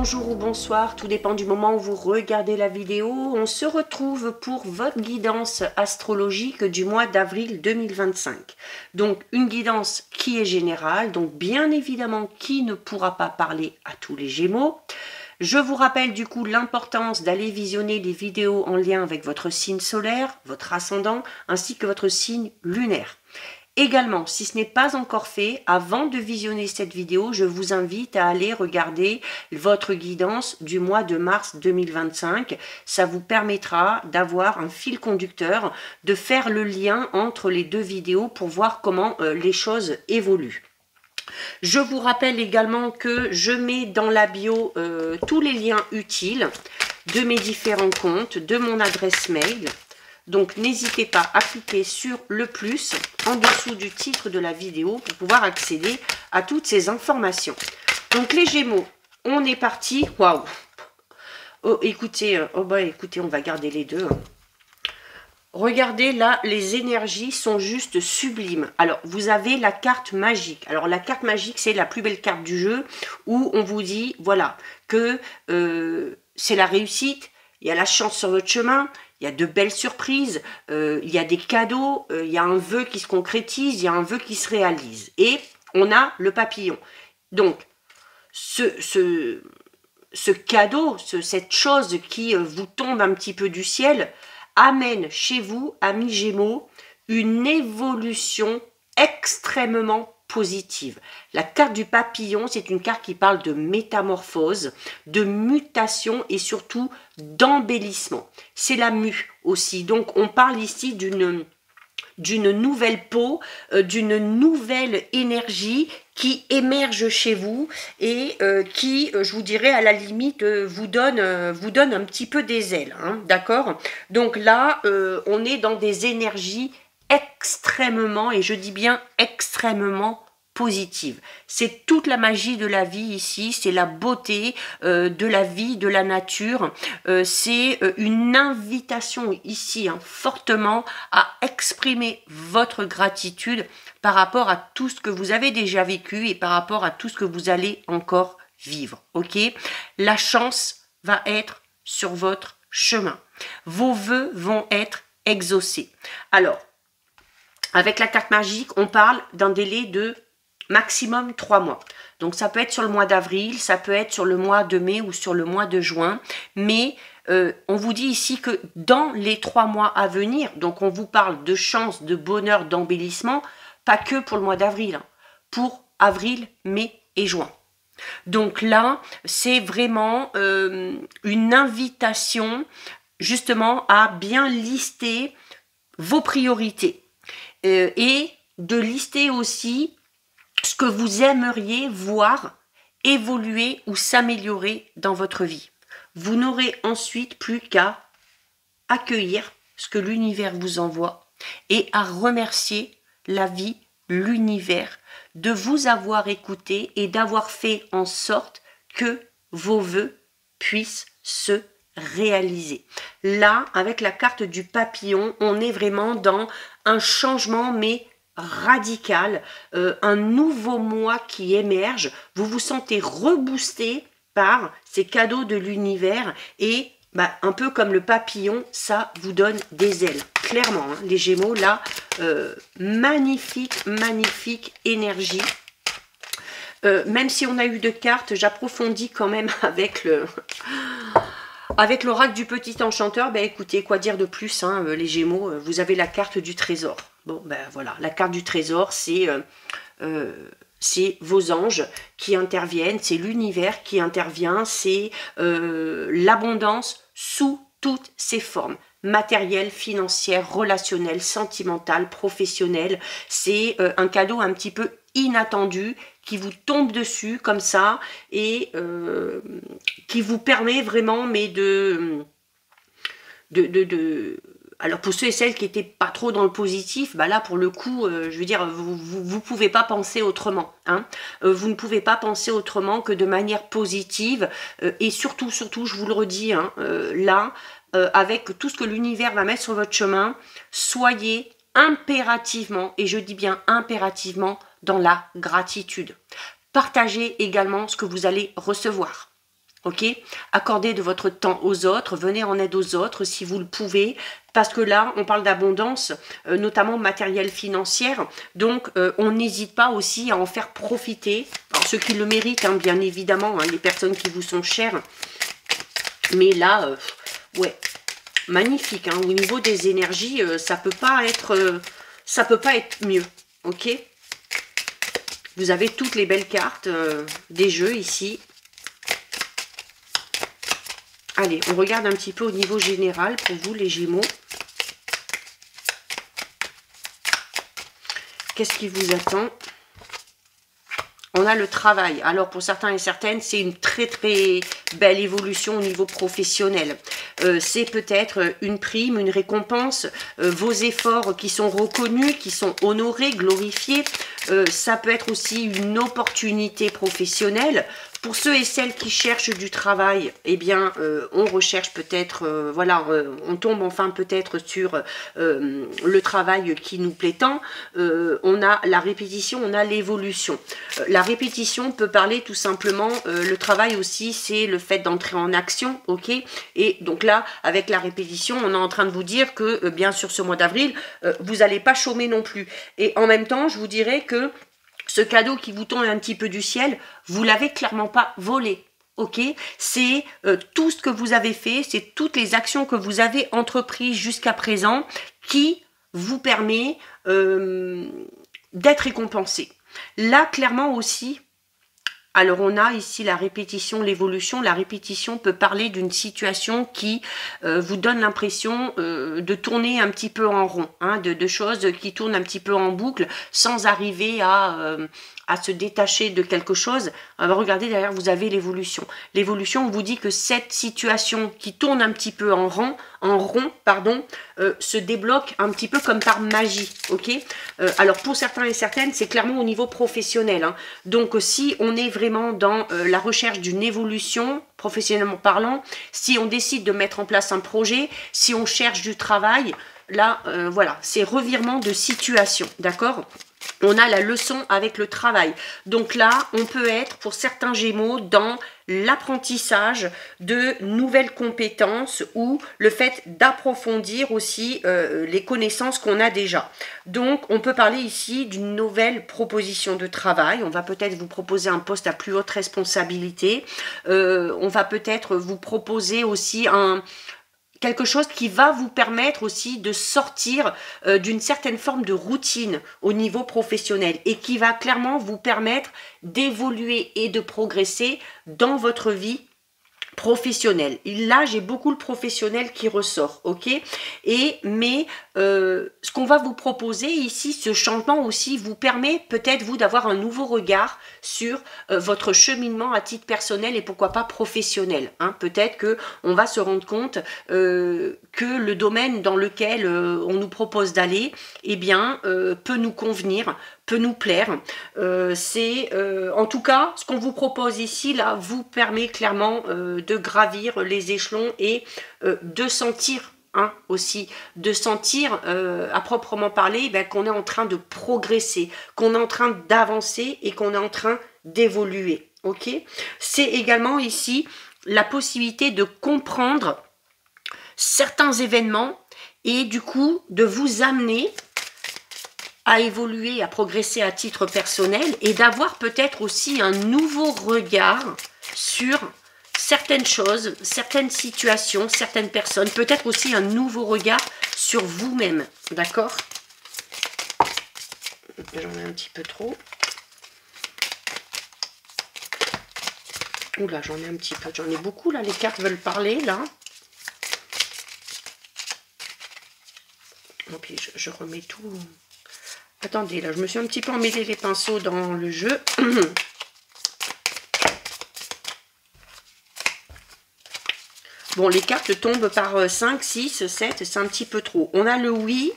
bonjour ou bonsoir, tout dépend du moment où vous regardez la vidéo. On se retrouve pour votre guidance astrologique du mois d'avril 2025. Donc une guidance qui est générale, donc bien évidemment qui ne pourra pas parler à tous les Gémeaux. Je vous rappelle du coup l'importance d'aller visionner les vidéos en lien avec votre signe solaire, votre ascendant, ainsi que votre signe lunaire. Également, si ce n'est pas encore fait, avant de visionner cette vidéo, je vous invite à aller regarder votre guidance du mois de mars 2025. Ça vous permettra d'avoir un fil conducteur, de faire le lien entre les deux vidéos pour voir comment les choses évoluent. Je vous rappelle également que je mets dans la bio tous les liens utiles de mes différents comptes, de mon adresse mail. Donc n'hésitez pas à cliquer sur le plus en dessous du titre de la vidéo pour pouvoir accéder à toutes ces informations. Donc les Gémeaux, on est parti. Waouh! Oh écoutez, écoutez, on va garder les deux. Regardez là, les énergies sont juste sublimes. Alors, vous avez la carte magique. Alors, la carte magique, c'est la plus belle carte du jeu où on vous dit, voilà, que c'est la réussite, il y a la chance sur votre chemin, il y a de belles surprises, il y a des cadeaux, il y a un vœu qui se concrétise, il y a un vœu qui se réalise. Et on a le papillon. Donc, ce cadeau, cette chose qui vous tombe un petit peu du ciel, amène chez vous, amis Gémeaux, une évolution extrêmement positive. La carte du papillon, c'est une carte qui parle de métamorphose, de mutation et surtout d'embellissement. C'est la mue aussi. Donc, on parle ici d'une nouvelle peau, d'une nouvelle énergie qui émerge chez vous et qui, je vous dirais, à la limite, vous donne un petit peu des ailes, hein, d'accord? Donc là, on est dans des énergies extrêmement, et je dis bien extrêmement positive. C'est toute la magie de la vie ici, c'est la beauté de la vie, de la nature. C'est une invitation ici, hein, fortement, à exprimer votre gratitude par rapport à tout ce que vous avez déjà vécu et par rapport à tout ce que vous allez encore vivre. Ok? La chance va être sur votre chemin. Vos vœux vont être exaucés. Alors, avec la carte magique, on parle d'un délai de maximum 3 mois. Donc ça peut être sur le mois d'avril, ça peut être sur le mois de mai ou sur le mois de juin. Mais on vous dit ici que dans les 3 mois à venir, donc on vous parle de chance, de bonheur, d'embellissement, pas que pour le mois d'avril, hein, pour avril, mai et juin. Donc là, c'est vraiment une invitation justement à bien lister vos priorités et de lister aussi ce que vous aimeriez voir évoluer ou s'améliorer dans votre vie. Vous n'aurez ensuite plus qu'à accueillir ce que l'univers vous envoie et à remercier la vie, l'univers, de vous avoir écouté et d'avoir fait en sorte que vos vœux puissent se réaliser. Là, avec la carte du papillon, on est vraiment dans un changement, mais radical, un nouveau moi qui émerge. Vous vous sentez reboosté par ces cadeaux de l'univers et un peu comme le papillon, ça vous donne des ailes. Clairement, hein, les Gémeaux, là, magnifique, magnifique énergie. Même si on a eu 2 cartes, j'approfondis quand même avec l'oracle du petit enchanteur. Écoutez, quoi dire de plus, hein, les Gémeaux, vous avez la carte du trésor. Bon, voilà, la carte du trésor, c'est vos anges qui interviennent, c'est l'univers qui intervient, c'est l'abondance sous toutes ses formes. Matérielle, financière, relationnelle, sentimentale, professionnelle. C'est un cadeau un petit peu inattendu qui vous tombe dessus comme ça et qui vous permet vraiment alors pour ceux et celles qui n'étaient pas trop dans le positif, là pour le coup, je veux dire, vous pouvez pas penser autrement. Hein. Vous ne pouvez pas penser autrement que de manière positive et surtout, je vous le redis, hein, là, avec tout ce que l'univers va mettre sur votre chemin, soyez impérativement, et je dis bien impérativement, dans la gratitude. Partagez également ce que vous allez recevoir. ok? Accordez de votre temps aux autres, venez en aide aux autres si vous le pouvez, parce que là, on parle d'abondance, notamment matérielle, financière, donc on n'hésite pas aussi à en faire profiter, alors ceux qui le méritent, hein, bien évidemment, hein, les personnes qui vous sont chères, mais là, ouais, magnifique, hein, au niveau des énergies, ça peut pas être mieux, ok? Vous avez toutes les belles cartes des jeux ici. Allez, on regarde un petit peu au niveau général pour vous, les Gémeaux. Qu'est-ce qui vous attend? On a le travail. Alors, pour certains et certaines, c'est une très très belle évolution au niveau professionnel. C'est peut-être une prime, une récompense, vos efforts qui sont reconnus, qui sont honorés, glorifiés. Ça peut être aussi une opportunité professionnelle. Pour ceux et celles qui cherchent du travail, eh bien, on recherche peut-être, voilà, on tombe enfin peut-être sur le travail qui nous plaît tant. On a la répétition, on a l'évolution. La répétition peut parler tout simplement, le travail aussi, c'est le fait d'entrer en action, ok? Et donc là, avec la répétition, on est en train de vous dire que, bien sûr, ce mois d'avril, vous n'allez pas chômer non plus. Et en même temps, je vous dirais que ce cadeau qui vous tombe un petit peu du ciel, vous l'avez clairement pas volé. Ok, c'est tout ce que vous avez fait, c'est toutes les actions que vous avez entreprises jusqu'à présent qui vous permet d'être récompensé. Là, clairement aussi, alors on a ici la répétition, l'évolution. La répétition peut parler d'une situation qui vous donne l'impression de tourner un petit peu en rond, hein, de choses qui tournent un petit peu en boucle sans arriver à se détacher de quelque chose. Alors regardez, derrière vous avez l'évolution. L'évolution, on vous dit que cette situation qui tourne un petit peu en rond, se débloque un petit peu comme par magie, ok? Alors pour certains et certaines, c'est clairement au niveau professionnel, hein. Donc si on est vraiment dans la recherche d'une évolution, professionnellement parlant, si on décide de mettre en place un projet, si on cherche du travail, là, voilà, c'est revirement de situation, d'accord? On a la leçon avec le travail. Donc là, on peut être, pour certains Gémeaux, dans l'apprentissage de nouvelles compétences ou le fait d'approfondir aussi les connaissances qu'on a déjà. Donc, on peut parler ici d'une nouvelle proposition de travail. On va peut-être vous proposer un poste à plus haute responsabilité. On va peut-être vous proposer aussi quelque chose qui va vous permettre aussi de sortir d'une certaine forme de routine au niveau professionnel et qui va clairement vous permettre d'évoluer et de progresser dans votre vie professionnel. Là, j'ai beaucoup le professionnel qui ressort, ok? Mais ce qu'on va vous proposer ici, ce changement aussi vous permet peut-être vous d'avoir un nouveau regard sur votre cheminement à titre personnel et pourquoi pas professionnel, hein? Peut-être que on va se rendre compte que le domaine dans lequel on nous propose d'aller, eh bien, peut nous convenir, peut nous plaire. En tout cas, ce qu'on vous propose ici, là, vous permet clairement de gravir les échelons et de sentir, hein, aussi, de sentir à proprement parler qu'on est en train de progresser, qu'on est en train d'avancer et qu'on est en train d'évoluer. Ok? C'est également ici la possibilité de comprendre certains événements et du coup de vous amener à évoluer, à progresser à titre personnel et d'avoir peut-être aussi un nouveau regard sur certaines choses, certaines situations, certaines personnes, peut-être aussi un nouveau regard sur vous-même, d'accord? J'en ai un petit peu trop. Oula, j'en ai un petit peu, j'en ai beaucoup là, les cartes veulent parler là. Et puis je remets tout. Attendez, là, je me suis un petit peu emmêlé les pinceaux dans le jeu. Bon, les cartes tombent par 5, 6, 7, c'est un petit peu trop. On a le oui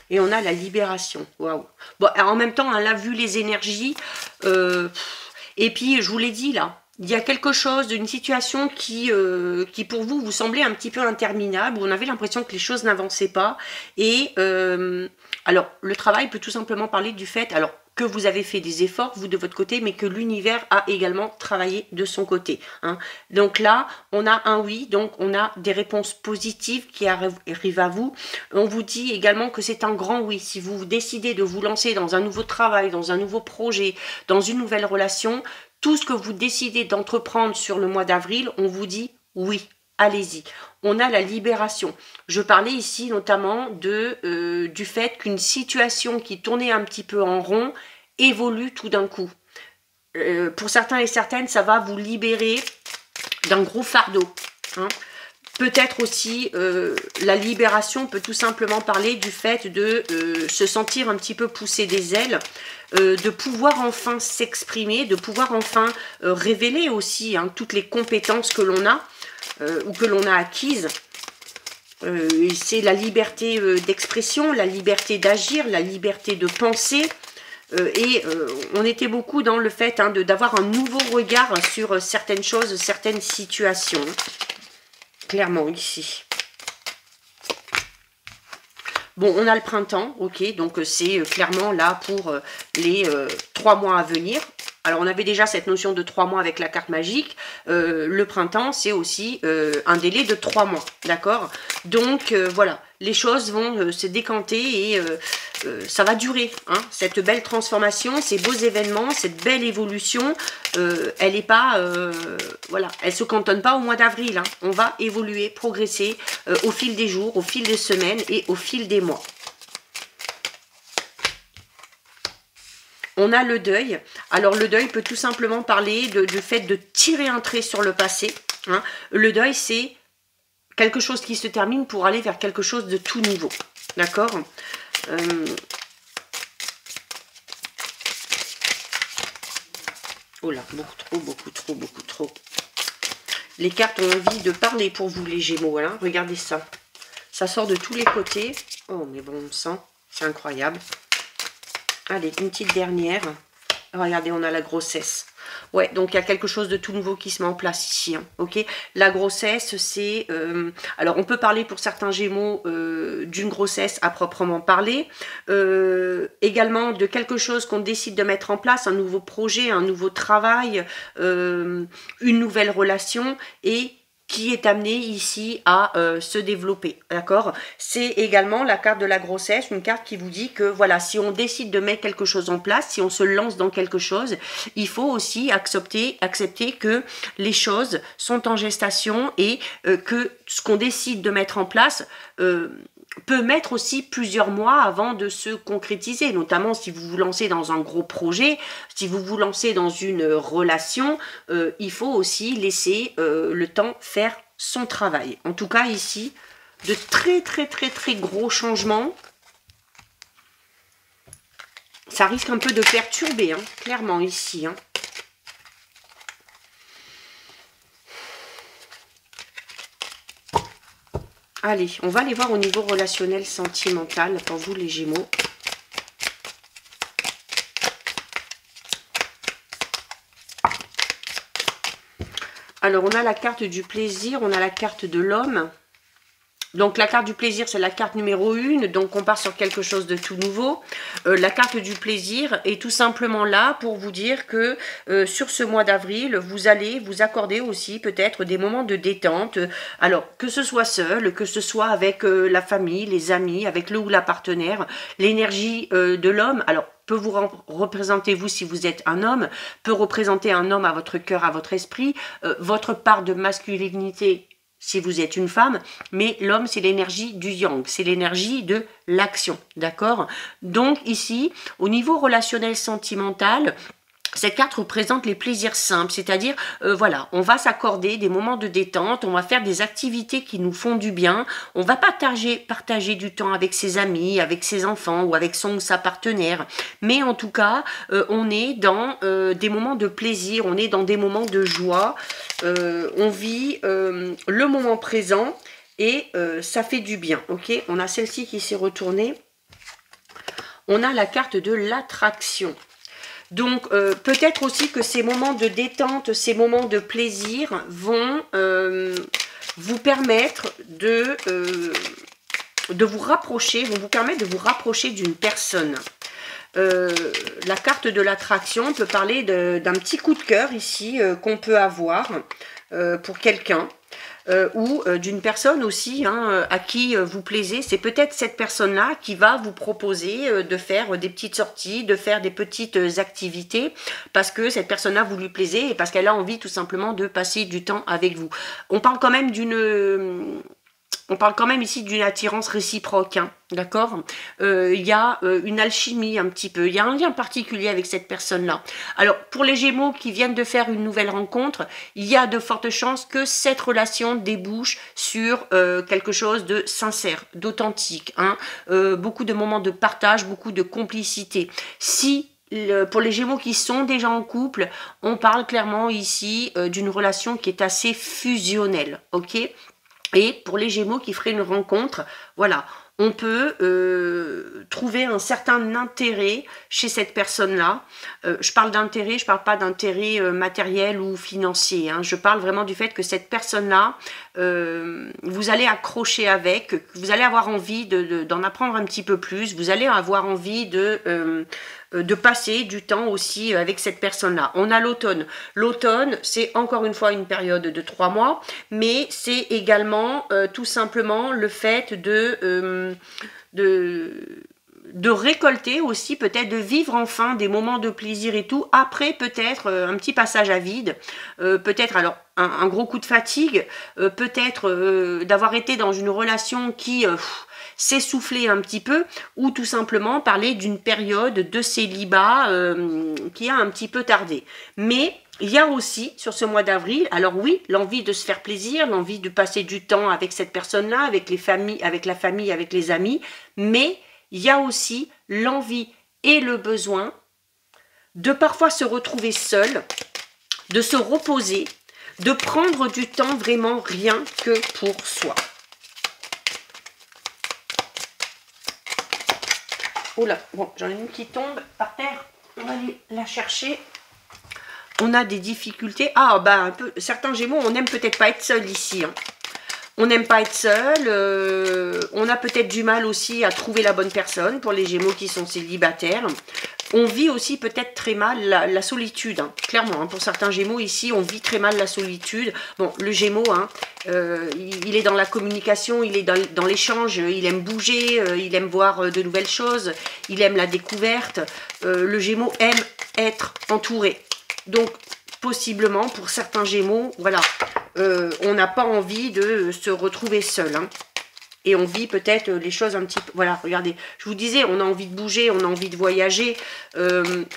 et on a la libération. Waouh. Bon, en même temps, hein, là, vu les énergies, et puis, je vous l'ai dit, là, il y a quelque chose d'une situation qui pour vous, vous semblait un petit peu interminable, où on avait l'impression que les choses n'avançaient pas. Et alors, le travail peut tout simplement parler du fait... Alors, que vous avez fait des efforts, vous de votre côté, mais que l'univers a également travaillé de son côté. Hein. Donc là, on a un oui, donc on a des réponses positives qui arrivent à vous. On vous dit également que c'est un grand oui. Si vous décidez de vous lancer dans un nouveau travail, dans un nouveau projet, dans une nouvelle relation, tout ce que vous décidez d'entreprendre sur le mois d'avril, on vous dit oui. Allez-y. On a la libération. Je parlais ici notamment du fait qu'une situation qui tournait un petit peu en rond évolue tout d'un coup. Pour certains et certaines, ça va vous libérer d'un gros fardeau. Hein. Peut-être aussi, la libération peut tout simplement parler du fait de se sentir un petit peu pousser des ailes, de pouvoir enfin s'exprimer, de pouvoir enfin révéler aussi hein, toutes les compétences que l'on a, ou que l'on a acquise. C'est la liberté d'expression, la liberté d'agir, la liberté de penser. On était beaucoup dans le fait hein, d'avoir un nouveau regard sur certaines choses, certaines situations. Clairement ici. Bon, on a le printemps, ok, donc c'est clairement là pour les 3 mois à venir. Alors, on avait déjà cette notion de 3 mois avec la carte magique. Le printemps, c'est aussi un délai de 3 mois, d'accord? Donc, voilà, les choses vont se décanter et ça va durer. Hein, cette belle transformation, ces beaux événements, cette belle évolution, elle n'est pas... voilà, elle ne se cantonne pas au mois d'avril. Hein. On va évoluer, progresser au fil des jours, au fil des semaines et au fil des mois. On a le deuil. Alors, le deuil peut tout simplement parler du fait de tirer un trait sur le passé. Hein. Le deuil, c'est quelque chose qui se termine pour aller vers quelque chose de tout nouveau. D'accord Oh là, beaucoup trop. Les cartes ont envie de parler pour vous, les Gémeaux. Hein. Regardez ça. Ça sort de tous les côtés. Oh, mais bon sang, c'est incroyable. Allez, une petite dernière. Regardez, on a la grossesse. Ouais, donc il y a quelque chose de tout nouveau qui se met en place ici. Hein, ok, la grossesse, c'est... alors, on peut parler pour certains Gémeaux d'une grossesse à proprement parler. Également de quelque chose qu'on décide de mettre en place, un nouveau projet, un nouveau travail, une nouvelle relation et qui est amené ici à se développer, d'accord? C'est également la carte de la grossesse, une carte qui vous dit que, voilà, si on décide de mettre quelque chose en place, si on se lance dans quelque chose, il faut aussi accepter que les choses sont en gestation et que ce qu'on décide de mettre en place peut mettre aussi plusieurs mois avant de se concrétiser, notamment si vous vous lancez dans un gros projet, si vous vous lancez dans une relation, il faut aussi laisser le temps faire son travail. En tout cas ici, de très gros changements. Ça risque un peu de perturber, hein, clairement ici. Hein. Allez, on va aller voir au niveau relationnel sentimental pour vous les Gémeaux. Alors, on a la carte du plaisir, on a la carte de l'homme. Donc, la carte du plaisir, c'est la carte numéro 1. Donc, on part sur quelque chose de tout nouveau. La carte du plaisir est tout simplement là pour vous dire que sur ce mois d'avril, vous allez vous accorder aussi peut-être des moments de détente. Alors, que ce soit seul, que ce soit avec la famille, les amis, avec le ou la partenaire, l'énergie de l'homme. Alors, peut vous représenter, vous, si vous êtes un homme, peut représenter un homme à votre cœur, à votre esprit, votre part de masculinité si vous êtes une femme, mais l'homme, c'est l'énergie du yang, c'est l'énergie de l'action, d'accord? Donc ici, au niveau relationnel sentimental, cette carte représente les plaisirs simples, c'est-à-dire, voilà, on va s'accorder des moments de détente, on va faire des activités qui nous font du bien, on va partager du temps avec ses amis, avec ses enfants ou avec son ou sa partenaire. Mais en tout cas, on est dans des moments de plaisir, on est dans des moments de joie, on vit le moment présent et ça fait du bien, ok? On a celle-ci qui s'est retournée. On a la carte de l'attraction. Donc, peut-être aussi que ces moments de détente, ces moments de plaisir vont vous permettre de vous rapprocher, vont vous permettre de vous rapprocher d'une personne. la carte de l'attraction peut parler d'un petit coup de cœur ici qu'on peut avoir pour quelqu'un. Ou d'une personne aussi hein, à qui vous plaisez. C'est peut-être cette personne-là qui va vous proposer de faire des petites sorties, de faire des petites activités, parce que cette personne-là vous lui plaisez et parce qu'elle a envie tout simplement de passer du temps avec vous. On parle quand même ici d'une attirance réciproque, hein, d'accord. Il y a une alchimie un petit peu, il y a un lien particulier avec cette personne-là. Alors, pour les Gémeaux qui viennent de faire une nouvelle rencontre, il y a de fortes chances que cette relation débouche sur quelque chose de sincère, d'authentique, hein, beaucoup de moments de partage, beaucoup de complicité. Si pour les Gémeaux qui sont déjà en couple, on parle clairement ici d'une relation qui est assez fusionnelle, ok. Et pour les Gémeaux qui feraient une rencontre, voilà, on peut trouver un certain intérêt chez cette personne-là. Je parle d'intérêt, je parle pas d'intérêt matériel ou financier. Hein. Je parle vraiment du fait que cette personne-là, vous allez accrocher avec, que vous allez avoir envie d'en apprendre un petit peu plus, vous allez avoir envie de passer du temps aussi avec cette personne-là. On a l'automne. L'automne, c'est encore une fois une période de 3 mois, mais c'est également tout simplement le fait de récolter aussi, peut-être de vivre enfin des moments de plaisir et tout, après peut-être un petit passage à vide, peut-être alors un gros coup de fatigue, peut-être d'avoir été dans une relation qui s'essouffler un petit peu, ou tout simplement parler d'une période de célibat qui a un petit peu tardé. Mais il y a aussi, sur ce mois d'avril, alors oui, l'envie de se faire plaisir, l'envie de passer du temps avec cette personne-là, avec les familles, avec la famille, avec les amis, mais il y a aussi l'envie et le besoin de parfois se retrouver seul, de se reposer, de prendre du temps vraiment rien que pour soi. Oh là, bon, j'en ai une qui tombe par terre. On va aller la chercher. On a des difficultés. Ah, bah, un peu, certains Gémeaux, on n'aime peut-être pas être seul ici. Hein. On n'aime pas être seul. On a peut-être du mal aussi à trouver la bonne personne pour les Gémeaux qui sont célibataires. On vit aussi peut-être très mal la solitude, hein. Clairement. Hein, pour certains Gémeaux ici, on vit très mal la solitude. Bon, le Gémeaux, hein, il est dans la communication, il est dans l'échange, il aime bouger, il aime voir de nouvelles choses, il aime la découverte. Le Gémeaux aime être entouré. Donc, possiblement, pour certains Gémeaux, voilà, on n'a pas envie de se retrouver seul, hein. Et on vit peut-être les choses un petit peu... Voilà, regardez, je vous disais, on a envie de bouger, on a envie de voyager.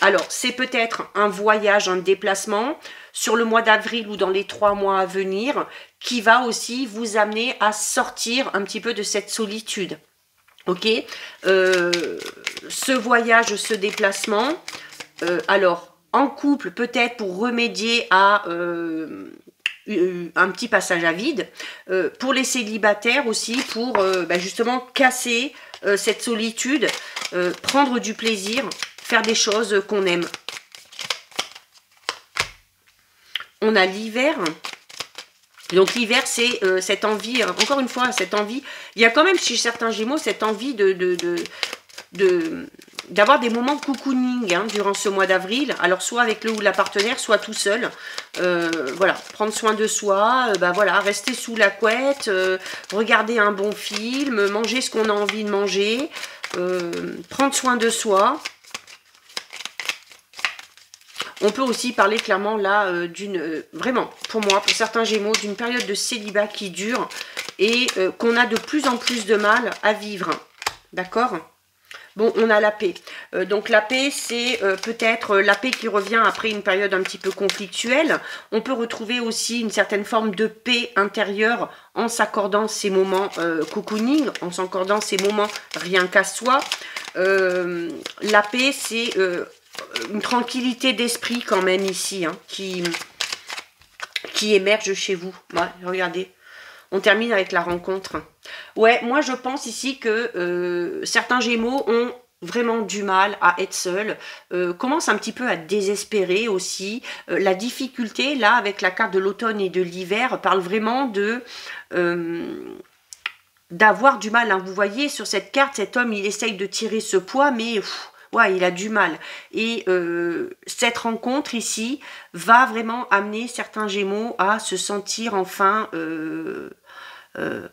Alors, c'est peut-être un voyage, un déplacement sur le mois d'avril ou dans les 3 mois à venir qui va aussi vous amener à sortir un petit peu de cette solitude. Ok, ce voyage, ce déplacement, alors, en couple, peut-être pour remédier à... un petit passage à vide, pour les célibataires aussi, pour justement casser cette solitude, prendre du plaisir, faire des choses qu'on aime. On a l'hiver. Donc l'hiver, c'est cette envie, encore une fois, cette envie, il y a quand même chez certains Gémeaux cette envie d'avoir des moments cocooning hein, durant ce mois d'avril, alors soit avec le ou la partenaire, soit tout seul, voilà, prendre soin de soi, voilà, rester sous la couette, regarder un bon film, manger ce qu'on a envie de manger, prendre soin de soi. On peut aussi parler clairement là vraiment, pour moi, pour certains Gémeaux, d'une période de célibat qui dure et qu'on a de plus en plus de mal à vivre, d'accord ? Bon, on a la paix. Donc la paix, c'est peut-être la paix qui revient après une période un petit peu conflictuelle. On peut retrouver aussi une certaine forme de paix intérieure en s'accordant ces moments cocooning, en s'accordant ces moments rien qu'à soi. La paix, c'est une tranquillité d'esprit quand même ici, hein, qui émerge chez vous. Ouais, regardez. On termine avec la rencontre. Ouais, moi je pense ici que certains Gémeaux ont vraiment du mal à être seuls, commencent un petit peu à désespérer aussi. La difficulté, là, avec la carte de l'automne et de l'hiver, parle vraiment d'avoir du mal. Hein. Vous voyez, sur cette carte, cet homme, il essaye de tirer ce poids, mais... Ouais, il a du mal. Et cette rencontre ici va vraiment amener certains Gémeaux à se sentir enfin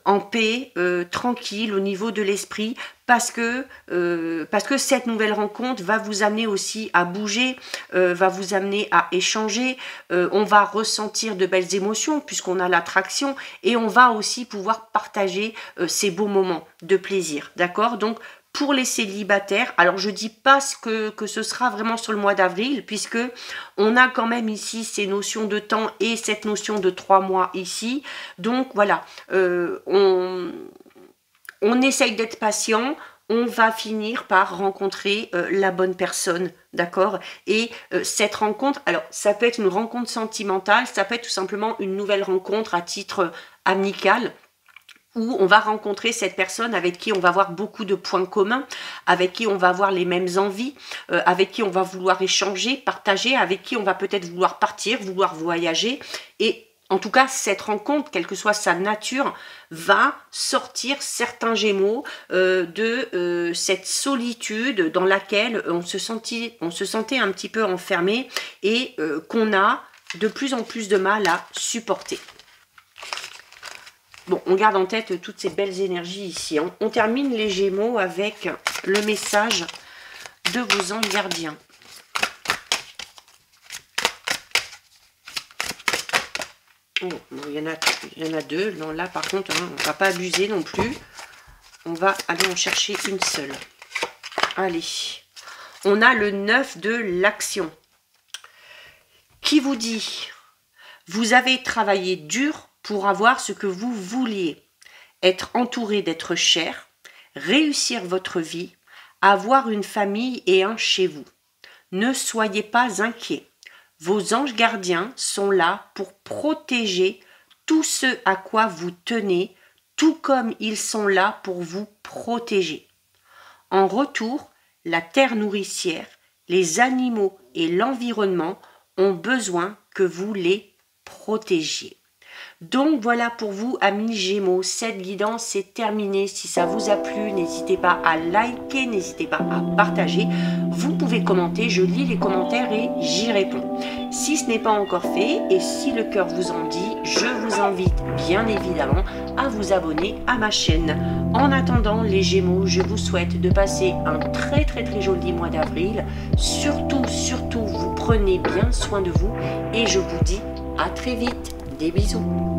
en paix, tranquille au niveau de l'esprit, parce que cette nouvelle rencontre va vous amener aussi à bouger, va vous amener à échanger, on va ressentir de belles émotions puisqu'on a l'attraction, et on va aussi pouvoir partager ces beaux moments de plaisir, d'accord? Donc pour les célibataires, alors je dis pas que ce sera vraiment sur le mois d'avril, puisque on a quand même ici ces notions de temps et cette notion de 3 mois ici. Donc voilà, on essaye d'être patient, on va finir par rencontrer la bonne personne, d'accord? Et cette rencontre, alors ça peut être une rencontre sentimentale, ça peut être tout simplement une nouvelle rencontre à titre amical, où on va rencontrer cette personne avec qui on va avoir beaucoup de points communs, avec qui on va avoir les mêmes envies, avec qui on va vouloir échanger, partager, avec qui on va peut-être vouloir partir, vouloir voyager. Et en tout cas, cette rencontre, quelle que soit sa nature, va sortir certains Gémeaux de cette solitude dans laquelle on se sentait un petit peu enfermé et qu'on a de plus en plus de mal à supporter. Bon, on garde en tête toutes ces belles énergies ici. On termine les Gémeaux avec le message de vos anges gardiens. Oh, bon, il y en a deux. Non, là, par contre, hein, on ne va pas abuser non plus. On va aller en chercher une seule. Allez. On a le 9 de l'action. Qui vous dit, vous avez travaillé dur pour avoir ce que vous vouliez, être entouré d'êtres chers, réussir votre vie, avoir une famille et un chez vous. Ne soyez pas inquiets. Vos anges gardiens sont là pour protéger tout ce à quoi vous tenez, tout comme ils sont là pour vous protéger. En retour, la terre nourricière, les animaux et l'environnement ont besoin que vous les protégiez. Donc voilà pour vous, amis Gémeaux, cette guidance est terminée. Si ça vous a plu, n'hésitez pas à liker, n'hésitez pas à partager. Vous pouvez commenter, je lis les commentaires et j'y réponds. Si ce n'est pas encore fait et si le cœur vous en dit, je vous invite bien évidemment à vous abonner à ma chaîne. En attendant les Gémeaux, je vous souhaite de passer un très joli mois d'avril. Surtout, vous prenez bien soin de vous et je vous dis à très vite. Des bisous.